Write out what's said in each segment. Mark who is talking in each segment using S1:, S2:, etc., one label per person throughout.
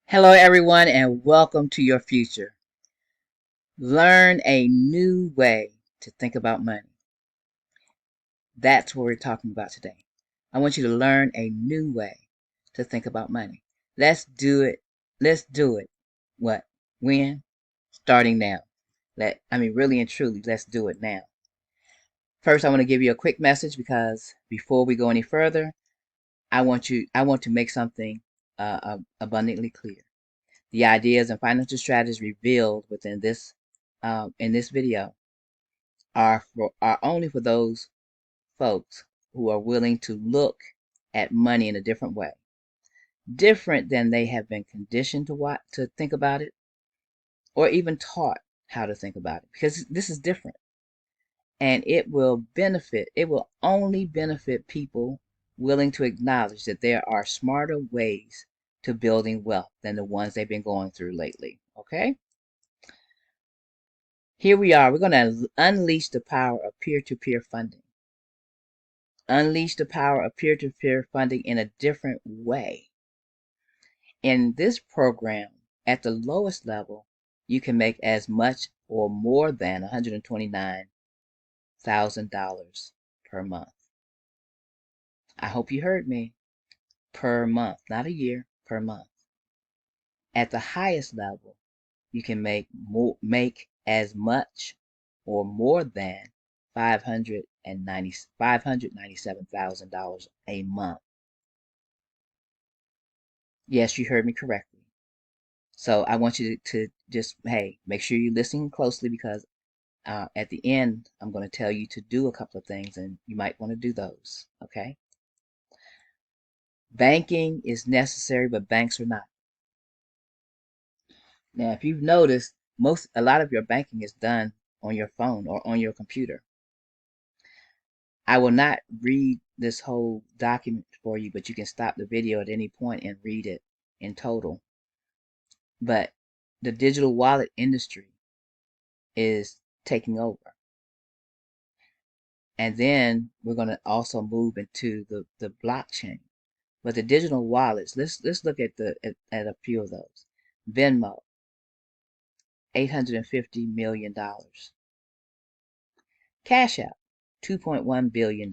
S1: Hello, everyone, and welcome to your future. Learn a new way to think about money. That's what we're talking about today. I want you to learn a new way to think about money. Let's do it. Let's do it. What? When? Starting now. Really and truly, let's do it now. First, I want to give you a quick message because before we go any further, I want to make something abundantly clear. The ideas and financial strategies revealed within this in this video are only for those folks who are willing to look at money in a different way, different than they have been conditioned to think about it, or even taught how to think about it. Because this is different, and it will benefit. It will only benefit people willing to acknowledge that there are smarter ways to building wealth than the ones they've been going through lately. Okay. Here we are. We're going to unleash the power of peer-to-peer funding. Unleash the power of peer-to-peer funding in a different way. In this program, at the lowest level, you can make as much or more than $129,000 per month. I hope you heard me. Per month, not a year, per month. At the highest level, you can make as much or more than $597,000 a month. Yes, you heard me correctly. So I want you to just, hey, make sure you're listening closely because at the end, I'm going to tell you to do a couple of things and you might want to do those. Okay. Banking is necessary, but banks are not. Now, if you've noticed, a lot of your banking is done on your phone or on your computer. I will not read this whole document for you, but you can stop the video at any point and read it in total. But the digital wallet industry is taking over. And then we're going to also move into the blockchain. But the digital wallets, let's look at at a few of those. Venmo, $850 million. Cash App, $2.1 billion.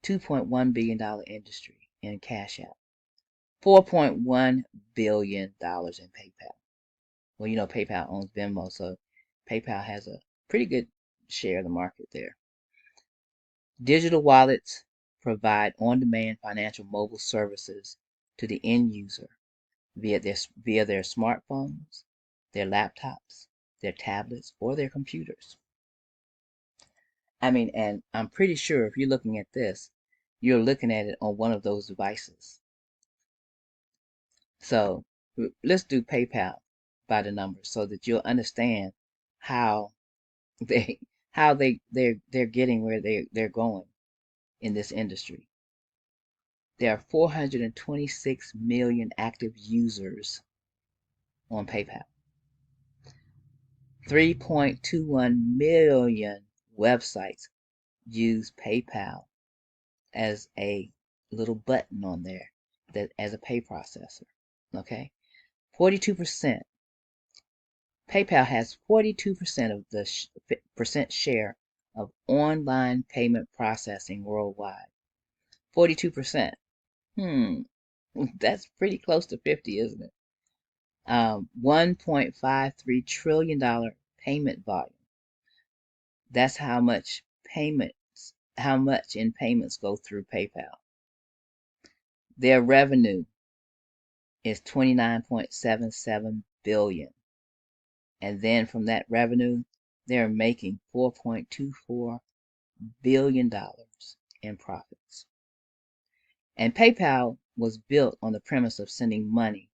S1: $2.1 billion industry in Cash App. $4.1 billion in PayPal. Well, you know, PayPal owns Venmo, so PayPal has a pretty good share of the market there. Digital wallets provide on-demand financial mobile services to the end user via their smartphones, their laptops, their tablets, or their computers. And I'm pretty sure if you're looking at this, you're looking at it on one of those devices. So let's do PayPal by the numbers so that you'll understand how they they're getting where they're going in this industry. There are 426 million active users on PayPal. 3.21 million websites use PayPal as a little button on there that as a pay processor. Okay? 42%. PayPal has 42% of the percent share of online payment processing worldwide. 42%. That's pretty close to 50, isn't it? $1.53 trillion payment volume. That's how much in payments go through PayPal. Their revenue is 29.77 billion. And then from that revenue, they're making $4.24 billion in profits. And PayPal was built on the premise of sending money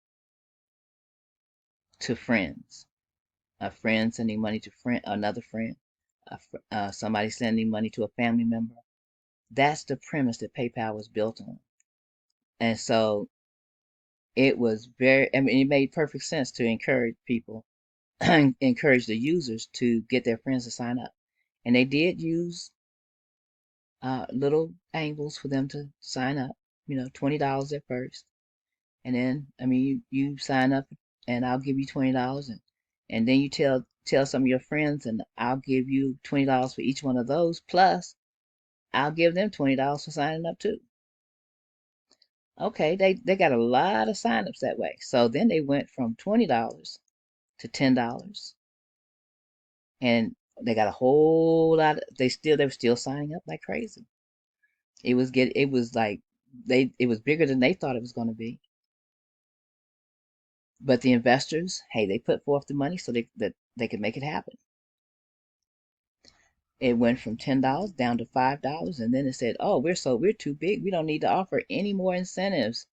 S1: to friends. A friend sending money to another friend, somebody sending money to a family member. That's the premise that PayPal was built on. And so it was it made perfect sense to encourage people, encourage the users to get their friends to sign up. And they did use little angles for them to sign up, $20 at first. And then, I mean, you sign up and I'll give you $20, and then you tell some of your friends and I'll give you $20 for each one of those. Plus, I'll give them $20 for signing up too. Okay, they got a lot of signups that way. So then they went from $20 to $10, and they got a whole lot. They were still signing up like crazy. It was like it was bigger than they thought it was going to be. But the investors, hey, they put forth the money so that they could make it happen. It went from $10 down to $5, and then it said, "Oh, we're too big. We don't need to offer any more incentives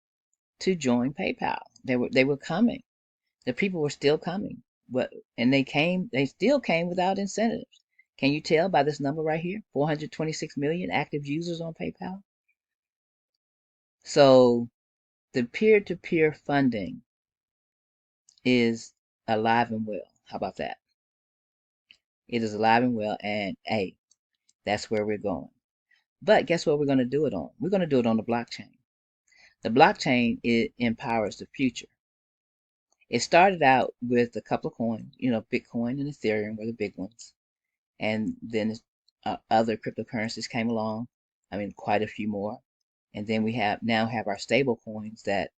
S1: to join PayPal." They were coming. The people were still coming, but and they still came without incentives. Can you tell by this number right here? 426 million active users on PayPal. So the peer-to-peer funding is alive and well. How about that? It is alive and well, and hey, that's where we're going. But guess what we're going to do it on? We're going to do it on the blockchain. The blockchain, it empowers the future. It started out with a couple of coins, Bitcoin and Ethereum were the big ones. And then other cryptocurrencies came along. I mean, quite a few more. And then we now have our stable coins that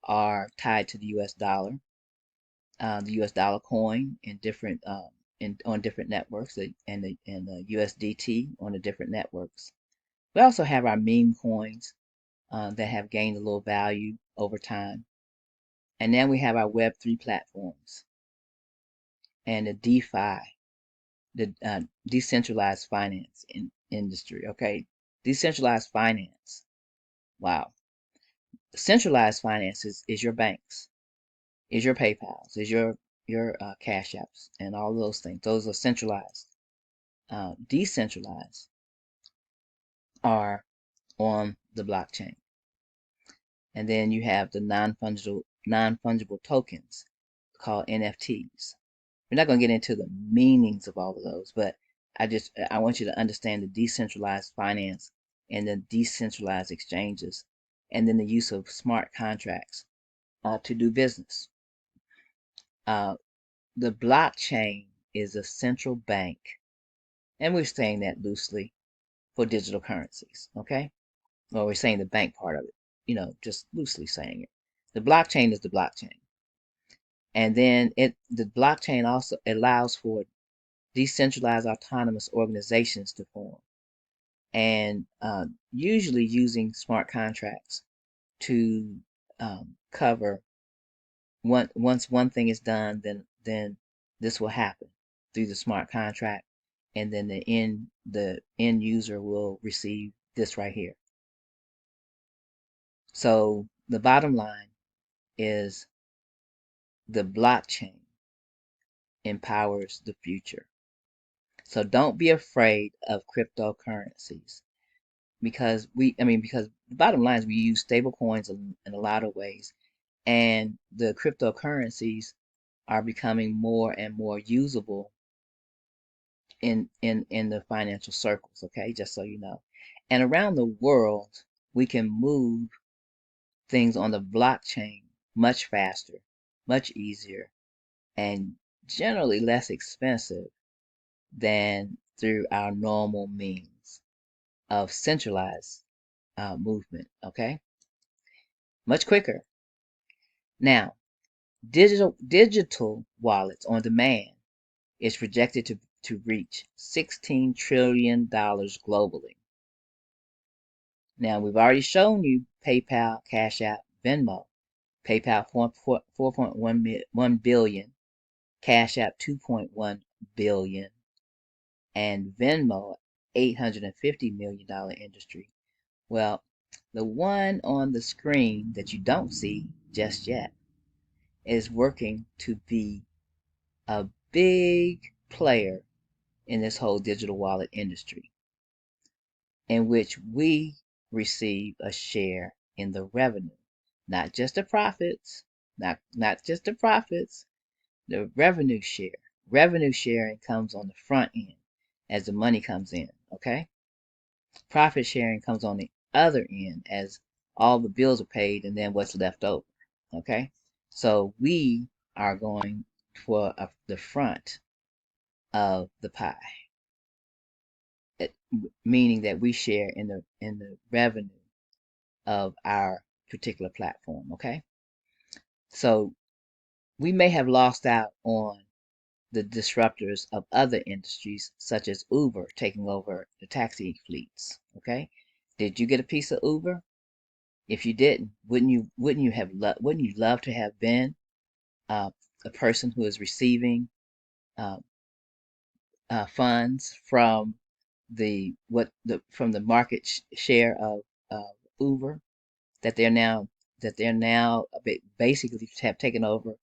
S1: are tied to the U.S. dollar, the U.S. dollar coin in different on different networks, and the USDT on the different networks. We also have our meme coins that have gained a little value over time. And then we have our Web3 platforms and the DeFi, the decentralized finance industry. Okay, decentralized finance. Wow. Centralized finance is your banks, is your PayPal's, is your Cash Apps, and all those things. Those are centralized. Decentralized are on the blockchain. And then you have the non-fungible tokens called NFTs. We're not going to get into the meanings of all of those, but I want you to understand the decentralized finance and the decentralized exchanges, and then the use of smart contracts to do business. Uh, the blockchain is a central bank, and we're saying that loosely, for digital currencies. Okay, well, we're saying the bank part of it, just loosely saying it. The blockchain is the blockchain, and then the blockchain also allows for decentralized autonomous organizations to form, and usually using smart contracts to cover once one thing is done, then this will happen through the smart contract, and then the end user will receive this right here. So the bottom line is the blockchain empowers the future. So don't be afraid of cryptocurrencies, because because the bottom line is we use stable coins in a lot of ways, and the cryptocurrencies are becoming more and more usable in the financial circles. Okay, just so you know. And around the world, we can move things on the blockchain much faster, much easier, and generally less expensive than through our normal means of centralized movement. Okay, much quicker. Now, digital wallets on demand is projected to reach $16 trillion globally. Now, we've already shown you PayPal, Cash App, Venmo. PayPal 4.1 billion, Cash App 2.1 billion, and Venmo $850 million industry. Well, the one on the screen that you don't see just yet is working to be a big player in this whole digital wallet industry, in which we receive a share in the revenue, not just the profits, not just the profits, the revenue share. Revenue sharing comes on the front end as the money comes in, okay? Profit sharing comes on the other end as all the bills are paid and then what's left over, Okay, so we are going for the front of the pie, it, meaning that we share in the revenue of our particular platform. Okay, so we may have lost out on the disruptors of other industries, such as Uber taking over the taxi fleets. Okay, did you get a piece of Uber? If you didn't, wouldn't you love to have been uh, a person who is receiving uh, funds from the market share of Uber that they're now basically have taken over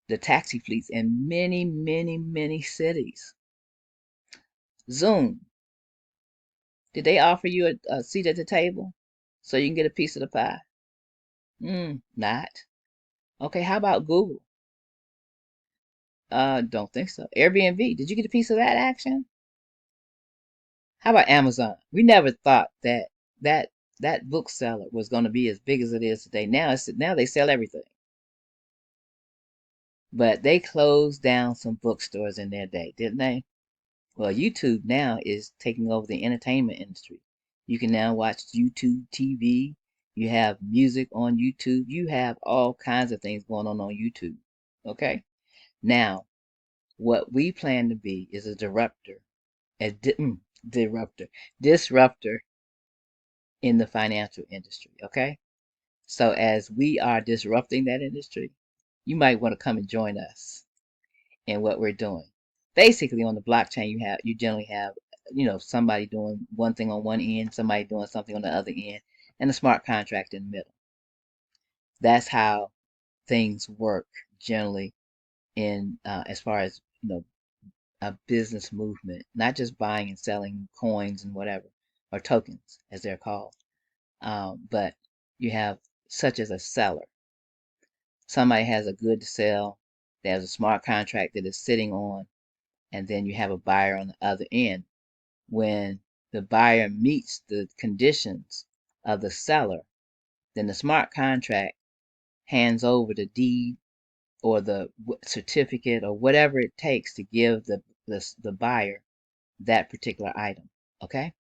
S1: the taxi fleets in many, many, many cities. Zoom, did they offer you a seat at the table so you can get a piece of the pie? Not. Okay, how about Google? Don't think so. Airbnb, did you get a piece of that action? How about Amazon? We never thought that that bookseller was going to be as big as it is today. Now they sell everything. But they closed down some bookstores in their day, didn't they? Well, YouTube now is taking over the entertainment industry. You can now watch YouTube TV. You have music on YouTube. You have all kinds of things going on YouTube. Okay? Now, what we plan to be is a disruptor, disruptor in the financial industry. Okay? So as we are disrupting that industry, you might want to come and join us in what we're doing. Basically, on the blockchain, you generally have somebody doing one thing on one end, somebody doing something on the other end, and a smart contract in the middle. That's how things work generally in as far as a business movement, not just buying and selling coins and whatever or tokens as they're called, but you have such as a seller. Somebody has a good to sell. There's a smart contract that is sitting on, and then you have a buyer on the other end. When the buyer meets the conditions of the seller, then the smart contract hands over the deed or the certificate or whatever it takes to give the buyer that particular item. Okay?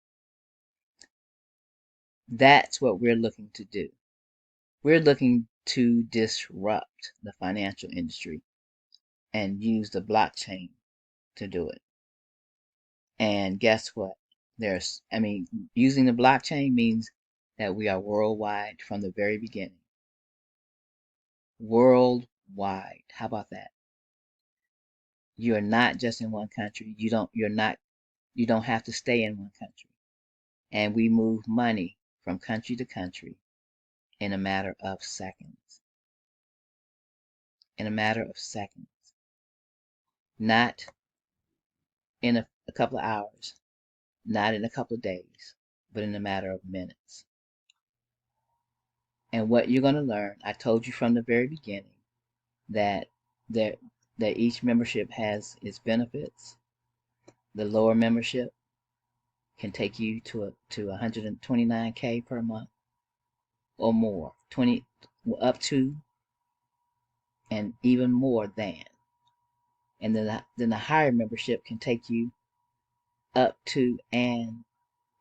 S1: That's what we're looking to do. We're looking to disrupt the financial industry and use the blockchain to do it. And guess what? Using the blockchain means that we are worldwide from the very beginning. Worldwide. How about that? You are not just in one country. You don't have to stay in one country. And we move money from country to country in a matter of seconds. In a matter of seconds. Not in a couple of hours, not in a couple of days, but in a matter of minutes. And what you're going to learn, I told you from the very beginning that there that each membership has its benefits. The lower membership can take you to 129K per month or more, 20 up to and even more than. And then the higher membership can take you up to and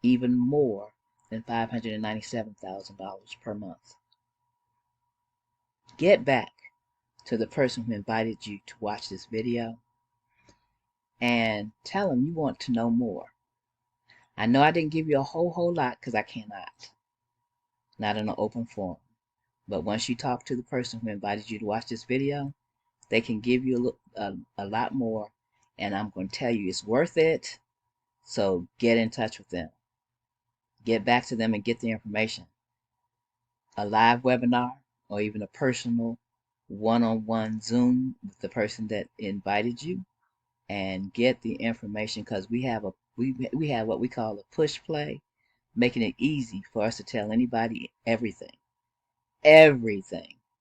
S1: even more than $597,000 per month. Get back to the person who invited you to watch this video and tell them you want to know more. I know I didn't give you a whole lot because I cannot. Not in an open forum. But once you talk to the person who invited you to watch this video, they can give you a lot more. And I'm going to tell you it's worth it. So get in touch with them. Get back to them and get the information. A live webinar or even a personal one-on-one Zoom with the person that invited you and get the information because we have what we call a push play, making it easy for us to tell anybody everything,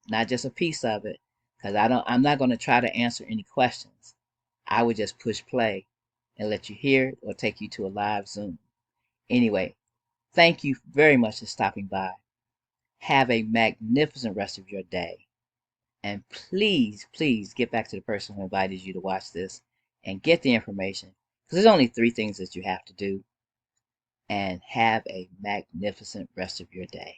S1: not just a piece of it, because I'm not going to try to answer any questions. I would just push play and let you hear it or take you to a live Zoom. Anyway, thank you very much for stopping by. Have a magnificent rest of your day. And please, please get back to the person who invited you to watch this and get the information. Because there's only 3 things that you have to do. And have a magnificent rest of your day.